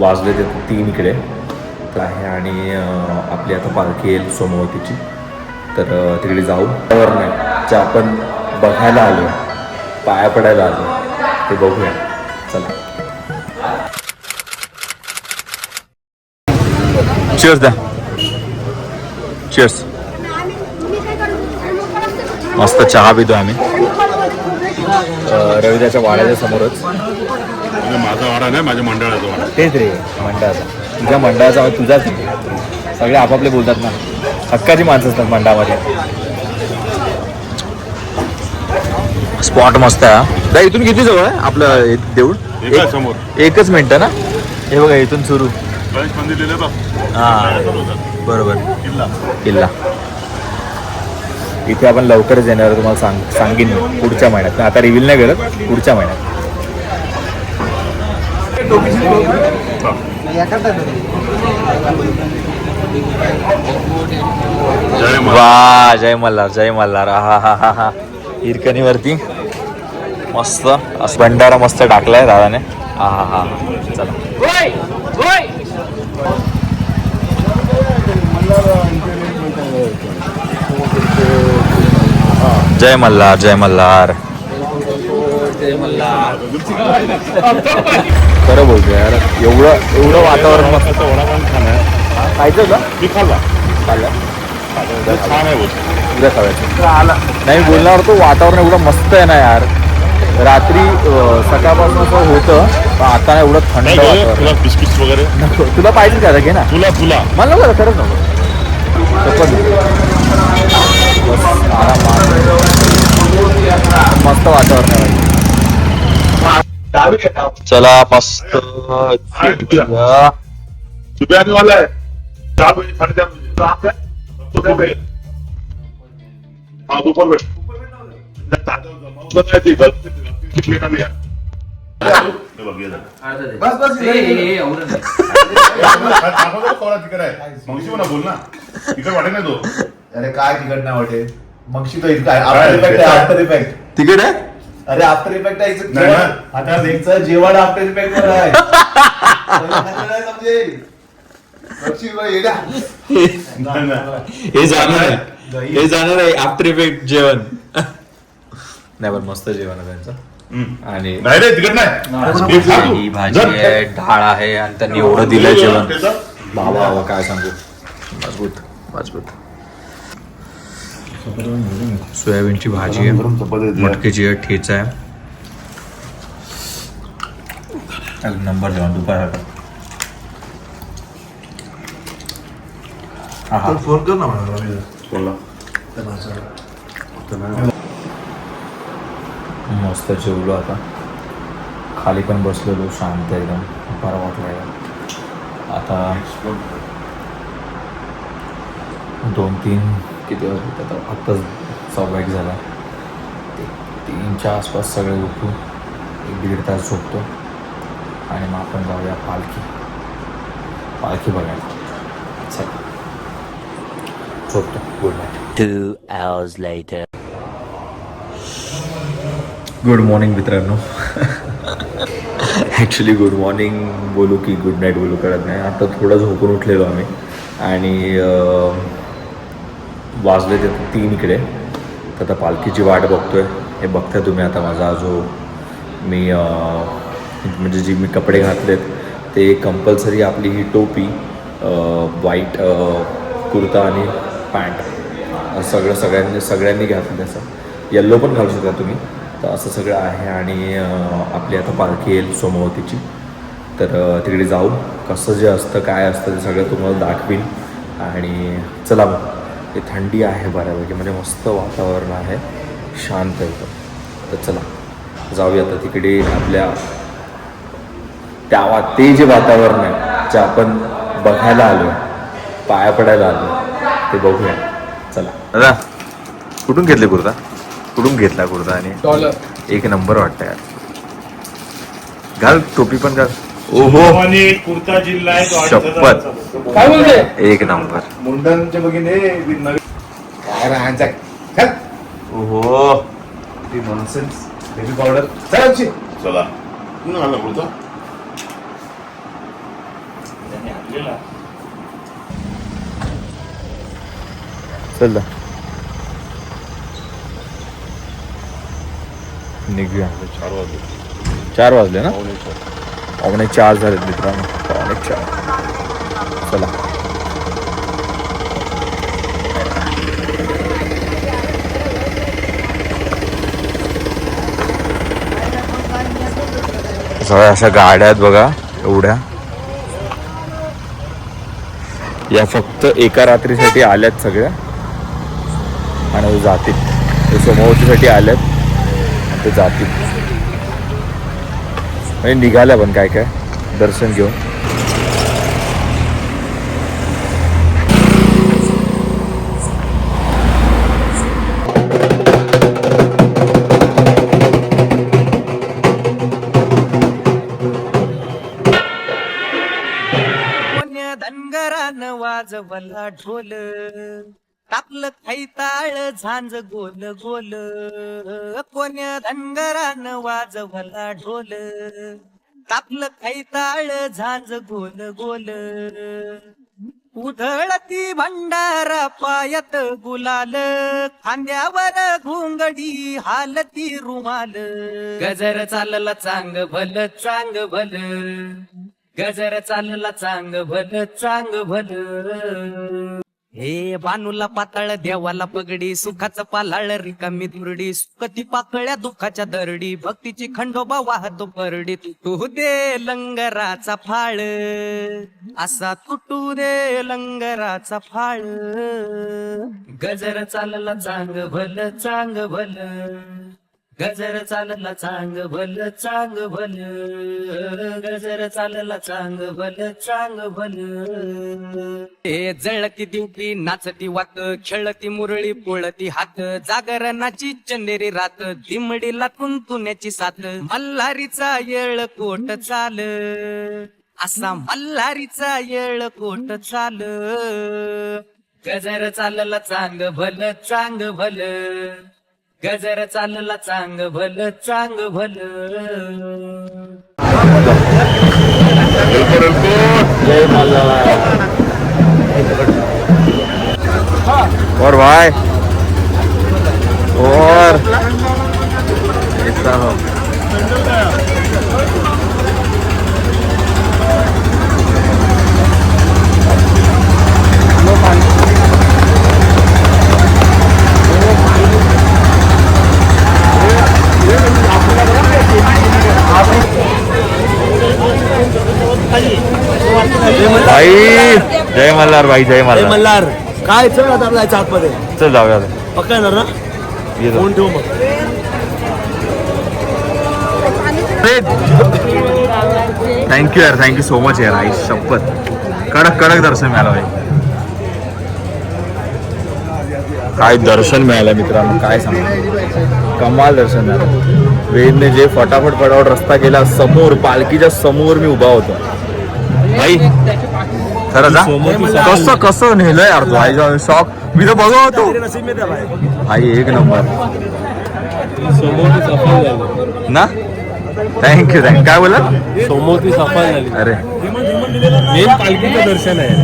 वाजले ते 3 इकडे तर आहे आणि आपली आता पालखी येईल सोमवतीची. तर तिकडे जाऊ. त्यावर नाही जे आपण बघायला आलो पाया पडायला आलो ते बघूया. चला चीअर्स द्या. चीअर्स. मस्त चहा पितो आम्ही रविदाच्या वाड्याच्या समोरच. माझा वाडा नाही, माझ्या मंडळाचा वाडा. तेच रे मंडळाचा. तुझ्या मंडळाचा तुझाच सगळे आपापले बोलतात ना. हक्काची माणसं असतात मंडळामध्ये. स्पॉट मस्त आहे. इथून किती जवळ आहे आपलं देऊळ? समोर 1 मिनिट ना. हे बघा इथून सुरू. गणेश मंदिर लिहिलं बघ. हां बरोबर. किल्ला. इथे आपण लवकरच येणार. तुम्हाला सांगेन पुढच्या महिन्यात. आता रिव्हील नाही करत. पुढच्या महिन्यात. वा जय मल्हार. जय मल्हार. हा हा हा हा. हिरकणीवरती मस्त असं भंडारा मस्त टाकलाय दादाने. हा हा हा. चला जय मल्हार. जय मल्हार. खरं बोलतो यार. एवढं वातावरण मस्त. वडापाव खाणं खायचं का? मी खाल्ला. छान आहे उद्या खायचं नाही बोलणार. तो वातावरण एवढं मस्त आहे ना यार. रात्री सकाळपासून असं होतं पण आता एवढं थंड वातावरण. तुला बिस्किट्स वगैरे तुला पाहिजे का? घे ना. तुला मला नको खरंच नको. मस्त वातावरण आहे. चला मस्त. वाला है 4 बजे 4:30 बजे. हाँ दोपहर में बोल ना. तिकडे वाटे नाही तो. अरे काय तिकट नाही वाटे. मगशी तो आफ्टर इफेक्ट. तिकीट आहे. अरे आफ्टर इफेक्ट आहे. आता लेकचं जेवण आफ्टर इफेक्ट वर आहे. समजेल. हे जाणार आहे आफ्टर इफेक्ट जेवण. नाही पण मस्त जेवण आहे त्यांचं. आणि तिकट नाही. ही भाजी आहे, डाळ आहे आणि त्यांनी एवढं दिलंय जेवण. बाबा बाबा काय सांगू. मजबूत मजबूत. सोयाबीनची भाजी आहे, मटकीची आहे, ठेचा आहे. नंबर जेवण दुपार. फोन कर ना मला. मस्त जेवलो. आता खाली पण बसलेलो शांत एकदम. बरं वाटलं. आता 2-3 किती वाजता होतं आता. फक्त 1:15 झाला. 3च्या आसपास सगळे उठू. 1-1.5 तास झोपतो आणि मग आपण जाऊया पालखी बघायला. चला झोपतो. Good night. 2 hours later. Good morning मित्रांनो. ॲक्च्युली गुड मॉर्निंग बोलू की गुड नाईट बोलू कळत नाही. आता थोडं झोपून उठलेलो आम्ही आणि वाजले ते 3 इकडे. तर आता पालखीची वाट बघतोय. हे बघताय तुम्ही आता माझा जो मी म्हणजे जी मी कपडे घातलेत ते कंपल्सरी आपली ही टोपी, व्हाईट कुर्ता आणि पॅन्ट सगळ्यांनी घातलं. त्याचं येल्लो पण घालू शकता तुम्ही. तर असं सगळं आहे आणि आपली आता पालखी येईल सोमवतीची. तर तिकडे जाऊ. कसं जे असतं काय असतं ते सगळं तुम्हाला दाखवीन. आणि चला मग. ते थंडी आहे बऱ्यापैकी म्हणजे मस्त वातावरण आहे. शांत एकदम. तर चला जाऊया आता तिकडे. आपल्या ते जे वातावरण आहे जे आपण बघायला आलो पाया पडायला आलो ते बघूया. चला दादा कुठून घेतले कुर्ता? कुठून घेतला कुर्ता? आणि एक नंबर वाटतं यार. घाल टोपी पण घाल. ओहो कुर्ता जिल्हा आहे. शपथ काय बोलते? एक नंबर. मुंडनच्या बघितले नवीन काय राहायचा. ओहो ती नॉनसेन्स बेबी पावडर. चला चला कुठं घालला कुर्ता? चल जा. निघूया. 4 वाजले ना. 4:45 झाले मित्रांनो. 4:45. चला. सगळ्या अशा गाड्या आहेत बघा एवढ्या. या फक्त एका रात्रीसाठी आल्यात सगळ्या आणि जातील. सोमवतीसाठी आल्यात ते जातील. म्हणजे निघाल्या पण काय काय दर्शन घेऊन. धनगरानं वाजवला ढोल, टाकलं खैताळ झांज गोल गोल. कोण्या धनगरानं वाजवला ढोल, टाकलं खैताळ झांज गोल गोल. उधळती भंडारा पायात गुलाल, खांद्यावर घुंगडी हालती रुमाल. गजर चालला चांग भल चांग भल, गजर चालला चांग भल चांग भल. हे बानूला पाताळ देवाला पगडी, सुखाचं पालाळ रिकामी दुरडी. सुखती पाकळ्या दुःखाच्या दरडी, भक्तीची खंडोबा वाहतो परडी. तुटू दे लंगराचा फाळ, असा तुटू दे लंगराचा फाळ. गजर चालला चांग भल चांग भल, गजर चालला चांग भल चांग भल, गजर चालला चांग भल चांग भल. हे जळती दिवटी नाचती वात, खेळती मुरळी पोळती हात. जागरणाची चंदेरी रात, दिमडीला तुंतुण्याची साथ. मल्हारीचा येळ कोट चाल, असा मल्हारीचा येळ कोट चाल. गजर चालला चांग भल चांग भल, गजर चालला चांग भल चांग भल. और भाई और ऐसा हो. भाई जय मल्हार. भाई जय मल्हार. मल्हार काय चल आता आपल्या आतमध्ये चल जाऊया. पक्का येणार ना. फोन ठेवू मग. थँक्यू यार. थँक्यू सो मच यार. आई शपथ कडक कडक दर्शन मिळालं भाई. काय दर्शन मिळालं मित्रांनो, काय सांगतो. कमाल दर्शन मिळालं. वेदने जे फटाफट फटाफट रस्ता केला. समोर पालखीच्या समोर मी उभा होतो भाई. खरंच कसं कसं नेलं यार तू. आई शॉक. मी तर बघतो भाई. एक नंबर ना. Thank you thank you. काय बोला. सोमवती सफल झाली. अरे मेन पालखीचं दर्शन आहे.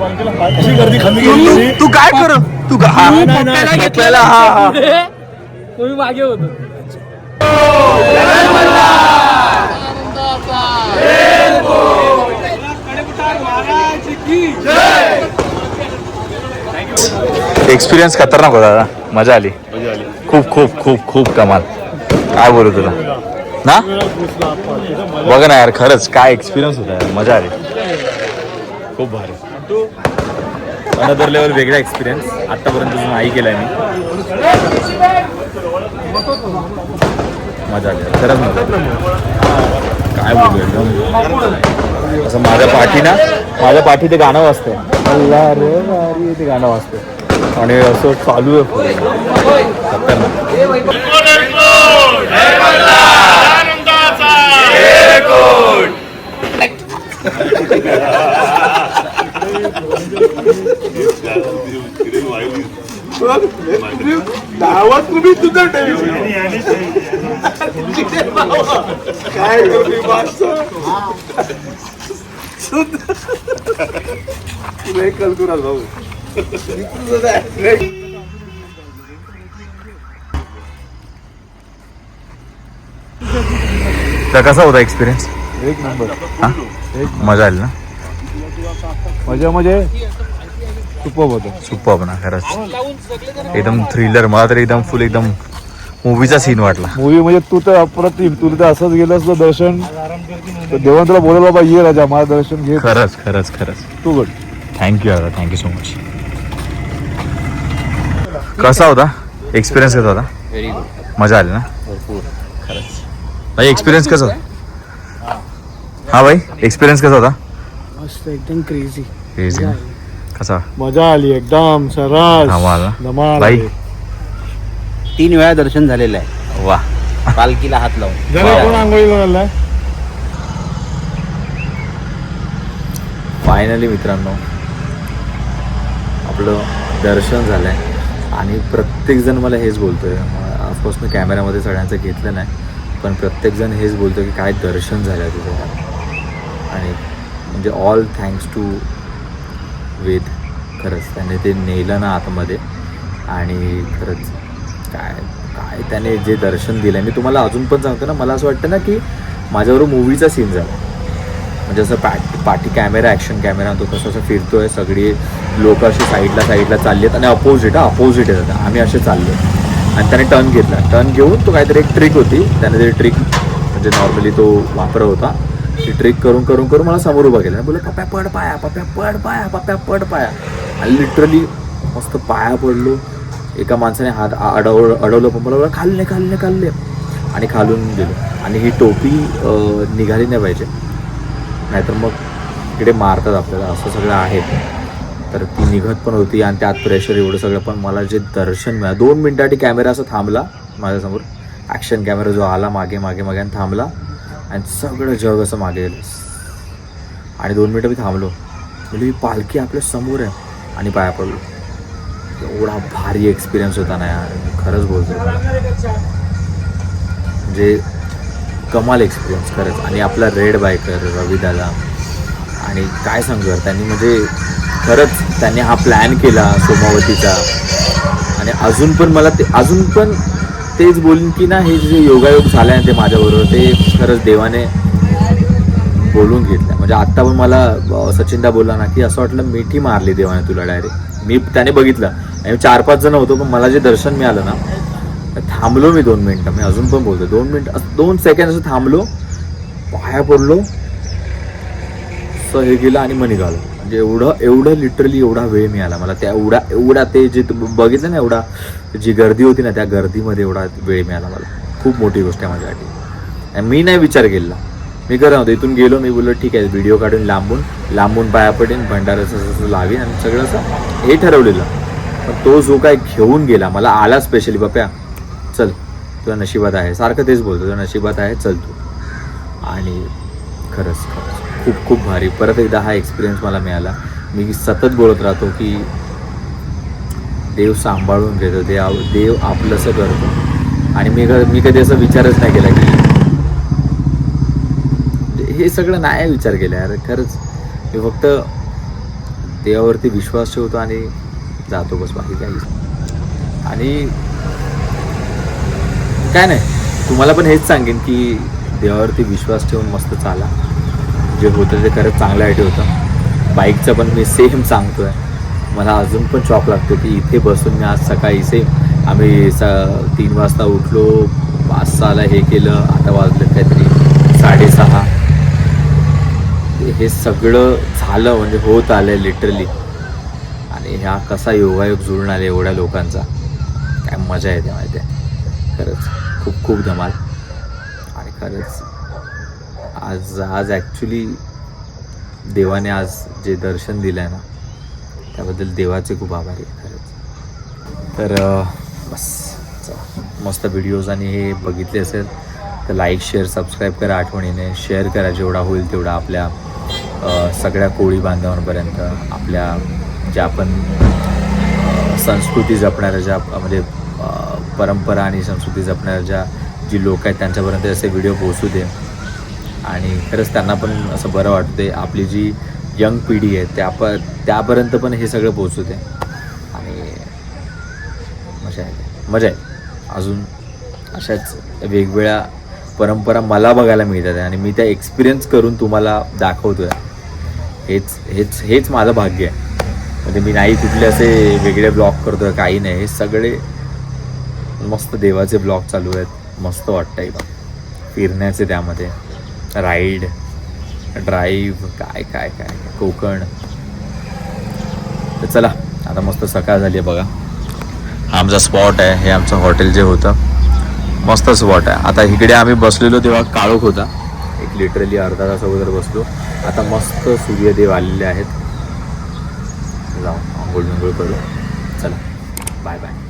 अशी गर्दी कमी केली. तू काय कर. तू घेतलेला. हा तुम्ही मागे होतो. एक्सपिरियन्स खतरनाक होता दादा. मजा आली खूप खूप खूप खूप कमाल. काय बोलू तुला ना. बघ ना यार खरंच काय एक्सपिरियन्स होता यार. मजा आली खूप भारी. अनदर लेवल वेगळा एक्सपिरियन्स आतापर्यंत नाही केलाय मी. मजा आली खरंच. मजा काय बोलू एकदम असं. माझ्या पाठी ते गाणं वाजतंय. अल्ला रे वारी ते गाणं वाजतंय आणि असं चालू आहे. दावत तुम्ही तुझं काय तर कसा होता एक्सपिरियन्स? एक नंबर मजा आली ना? मजा म्हणजे सुपर होतं. सुपर ना खरंच एकदम थ्रिलर. मला तर एकदम फुल एकदम मूवीचा सीन वाटला. मूवी म्हणजे तू तर अप्रतिम. तू तर असंच गेलंस तर दर्शन तर देवान तुला बोलला बाबा ये राजा माझं दर्शन घे. खरंच खरंच खरंच तू गुड. थँक्यू दादा, थँक्यू सो मच. कसा होता एक्सपिरियन्स? कसा होता? Very good. मजा आली ना? खरंच भाई एक्सपिरियन्स कसा होता? हा भाई एक्सपिरियन्स कसा होता? मस्त एकदम क्रेझी. क्रेझी ना? कसा? मजा आली एकदम सरस धमाल ना? धमाल भाई 3 वेळा दर्शन झालेलं आहे वा. पालखीला हात लावून. जरा कोण आंघोळीला घाललाय? फायनली मित्रांनो आपलं दर्शन झालं आहे आणि प्रत्येकजण मला हेच बोलतो आहे. ऑफकोर्स मी कॅमेऱ्यामध्ये सगळ्यांचं घेतलं नाही, पण प्रत्येकजण हेच बोलतो की काय दर्शन झालं आहे तुझं. आणि म्हणजे ऑल थँक्स टू वेद. खरंच त्याने ते नेलं ना आतमध्ये. आणि खरंच काय काय त्याने जे दर्शन दिलं आहे. मी तुम्हाला अजून पण सांगतो ना, मला असं वाटतं ना की माझ्याबरोबर मूवीचा सीन झाला. म्हणजे असं पाठी कॅमेरा, ॲक्शन कॅमेरा तो कसं असं फिरतो आहे. सगळी लोक अशी साईडला चालली आहेत आणि अपोजिट येतात. आम्ही असे चाललो आणि त्याने टर्न घेतला. टर्न घेऊन तो काहीतरी एक ट्रिक होती. त्याने तरी ट्रिक म्हणजे नॉर्मली तो वापरत होता. ती ट्रिक करून करून करून मला समोर उभा केला. बोलला पप्प्या पड पाया, पप्प्या पड पाया, पप्प्या पड पाया. आणि लिटरली मस्त पाया पडलो. एका माणसाने हात अडवलं पण मला खाल्ले आणि खालून गेलो. आणि ही टोपी निघाली नाही पाहिजे, नाहीतर मग इकडे मारतात आपल्याला. असं सगळं आहे. तर ती निघत पण होती आणि त्यात प्रेशर एवढं सगळं. पण मला जे दर्शन मिळालं 2 मिनिटासाठी कॅमेरा असं थांबला माझ्यासमोर. ॲक्शन कॅमेरा जो आला मागे आणि थांबला आणि सगळं जग असं मागे गेलं. आणि 2 मिनटं मी थांबलो. म्हणजे ही पालखी आपल्या समोर आहे आणि पाया पडलो. एवढा भारी एक्सपिरियन्स होता ना यार, खरंच बोलतो. म्हणजे कमाल एक्सपिरियन्स खरंच. आणि आपला रेड बायकर रवी दादा आणि काय सांगू यार, त्यांनी म्हणजे खरंच त्यांनी हा प्लॅन केला सोमावतीचा. आणि अजून पण तेच बोलून की ना, हे जे योगायोग झालं आहे ते माझ्याबरोबर, ते खरंच देवाने बोलून घेतलं. म्हणजे आत्ता पण मला सचिनदा बोलला ना की असं वाटलं मिठी मारली देवाने तुला डायरेक्ट. त्याने बघितलं आणि 4-5 जण होतो, पण मला जे दर्शन मिळालं ना, थांबलो मी 2 मिनटं. मी अजून पण बोलतो 2 सेकंड असं थांबलो, पाया पडलो, असं हे गेलं आणि मग निघालो. म्हणजे एवढं लिटरली एवढा वेळ मिळाला मला. त्या एवढा ते जे बघितलं ना, एवढा जी गर्दी होती ना, त्या गर्दीमध्ये एवढा वेळ मिळाला मला. खूप मोठी गोष्ट आहे माझ्यासाठी. आणि मी नाही विचार केला. मी करत होतो इथून गेलो, मी बोललो ठीक आहे व्हिडिओ काढून लांबून पाया पडेन, भंडाराचं लावीन आणि सगळं असं हे ठरवलेलं. पण तो जो काय घेऊन गेला मला, आला स्पेशली पप्प्या चल तुझ्या नशिबात आहे, सारखं तेच बोलतो तुझ्या नशिबात आहे चल तू. आणि खरंच खूप भारी. परत एकदा हा एक्सपिरियन्स मला मिळाला. मी सतत बोलत राहतो की देव सांभाळून घेतो, देव आपलंसं करतो. आणि मी कधी असं विचारच नाही केला की हे सगळं नाही विचार केला यार. खरंच मी फक्त देवावरती विश्वास ठेवतो आणि जातो बस, बाकी काही. आणि काय नाही, तुम्हाला पण हेच सांगेन की देवावरती विश्वास ठेवून मस्त चाला. जे होतं ते खरंच चांगल्यासाठी होतं. बाईकचं पण मी सेम सांगतो आहे. मला अजून पण शॉक लागतो की इथे बसून मी आज सकाळी सेम आम्ही 3 वाजता उठलो, 5-6ला हे केलं, आता वाजलं काहीतरी 6:30. हे सगळं झालं म्हणजे होत आलं लिटरली. आणि ह्या कसा योगायोग जुळून आले एवढ्या लोकांचा, काय मजा येते माहिती आहे. खरंच खूप धमाल. आणि खरंच आज ॲक्च्युली देवाने आज जे दर्शन दिलं आहे ना, त्याबद्दल देवाचे खूप आभारी आहे खरंच. तर बस मस्त व्हिडिओज आणि हे बघितले असेल तर लाईक शेअर सबस्क्राईब करा, आठवणीने शेअर करा जेवढा होईल तेवढा आपल्या सगळ्या कोळी बांधवांपर्यंत. आपल्या ज्या आपण संस्कृती जपणाऱ्या, ज्या म्हणजे परंपरा आणि संस्कृती जपणाऱ्या जी लोक आहेत त्यांच्यापर्यंत असे व्हिडिओ पोहोचू दे. आणि खरंच त्यांना पण असं बरं वाटते. आपली जी यंग पिढी आहे त्यापर्यंत पण हे सगळं पोचू दे आणि मजा आहे. अजून अशाच वेगवेगळ्या परंपरा मला बघायला मिळतात आणि मी त्या एक्सपिरियन्स करून तुम्हाला दाखवतो आहे. हेच माझं भाग्य आहे. म्हणजे मी नाही कुठले असे वेगळे ब्लॉग करतो आहे, काही नाही. हे सगळे मस्त देवाचे ब्लॉग चालू आहेत. मस्त वाटतं बघ फिरण्याचे, त्यामध्ये राईड, ड्राईव्ह, काय काय काय कोकण. तर चला आता मस्त सकाळ झाली आहे बघा. हा आमचा स्पॉट आहे. हे आमचं हॉटेल जे होतं मस्त स्पॉट आहे. आता इकडे आम्ही बसलेलो तेव्हा काळोख होता. एक लिटरली अर्धा तास अगोदर बसलो. आता मस्त सूर्यदेव आलेले आहेत. जाऊ आंघोळ बिंघोळ करू. चला बाय बाय.